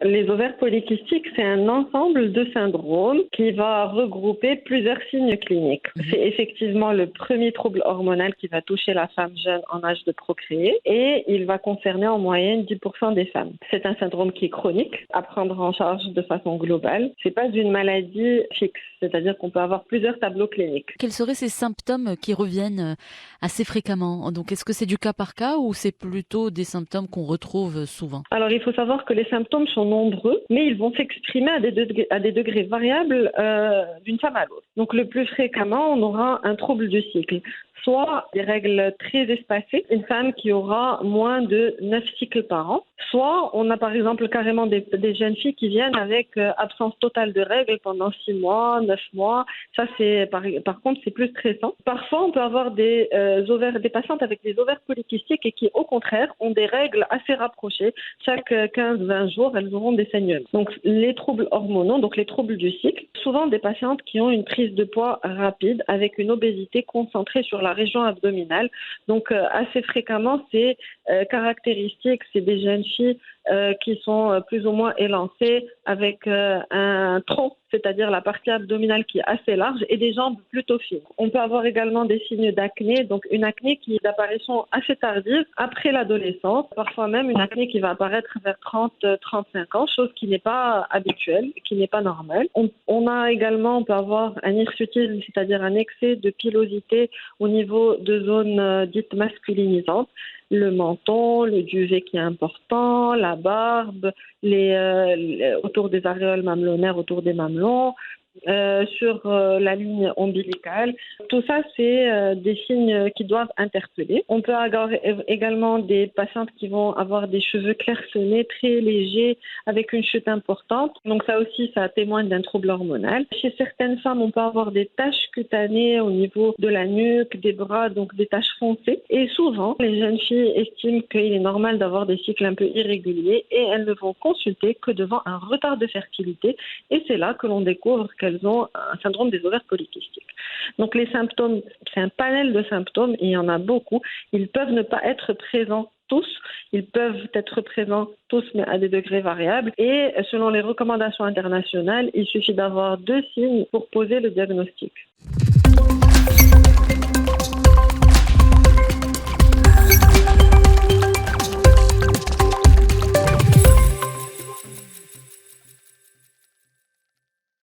Les ovaires polykystiques, c'est un ensemble de syndromes qui va regrouper plusieurs signes cliniques. C'est effectivement le premier trouble hormonal qui va toucher la femme jeune en âge de procréer et il va concerner en moyenne 10% des femmes. C'est un syndrome qui est chronique, à prendre en charge de façon globale. C'est pas une maladie fixe, c'est-à-dire qu'on peut avoir plusieurs tableaux cliniques. Quels seraient ces symptômes qui reviennent assez fréquemment? Donc, est-ce que c'est du cas par cas ou c'est plutôt des symptômes qu'on retrouve souvent? Alors, il faut savoir que les symptômes sont nombreux, mais ils vont s'exprimer à des degrés variables d'une femme à l'autre. Donc, le plus fréquemment, on aura un trouble du cycle. Soit des règles très espacées, une femme qui aura moins de 9 cycles par an. Soit on a par exemple carrément des jeunes filles qui viennent avec absence totale de règles pendant 6 mois, 9 mois. Ça, c'est par contre, c'est plus stressant. Parfois, on peut avoir des patientes avec des ovaires polykystiques et qui, au contraire, ont des règles assez rapprochées. Chaque 15-20 jours, elles auront des saignements. Donc, les troubles hormonaux, donc les troubles du cycle, souvent des patientes qui ont une prise de poids rapide avec une obésité concentrée sur la région abdominale. Donc, assez fréquemment, c'est caractéristique, c'est des jeunes filles qui sont plus ou moins élancées avec un tronc, c'est-à-dire la partie abdominale qui est assez large et des jambes plutôt fines. On peut avoir également des signes d'acné, donc une acné qui est d'apparition assez tardive après l'adolescence, parfois même une acné qui va apparaître vers 30-35 ans, chose qui n'est pas habituelle, qui n'est pas normale. On peut avoir un hirsutisme, c'est-à-dire un excès de pilosité au niveau de zones dites masculinisantes, le menton, le duvet qui est important, la barbe, autour des aréoles mamelonnaires, autour des mamelons, sur la ligne ombilicale. Tout ça, c'est des signes qui doivent interpeller. On peut avoir également des patientes qui vont avoir des cheveux clairsemés, très légers, avec une chute importante. Donc ça aussi, ça témoigne d'un trouble hormonal. Chez certaines femmes, on peut avoir des taches cutanées au niveau de la nuque, des bras, donc des taches foncées. Et souvent, les jeunes filles estiment qu'il est normal d'avoir des cycles un peu irréguliers et elles ne vont consulter que devant un retard de fertilité. Et c'est là que l'on découvre qu'elles ont un syndrome des ovaires polykystiques. Donc les symptômes, c'est un panel de symptômes et il y en a beaucoup. Ils peuvent ne pas être présents tous, ils peuvent être présents tous mais à des degrés variables et selon les recommandations internationales, il suffit d'avoir 2 signes pour poser le diagnostic.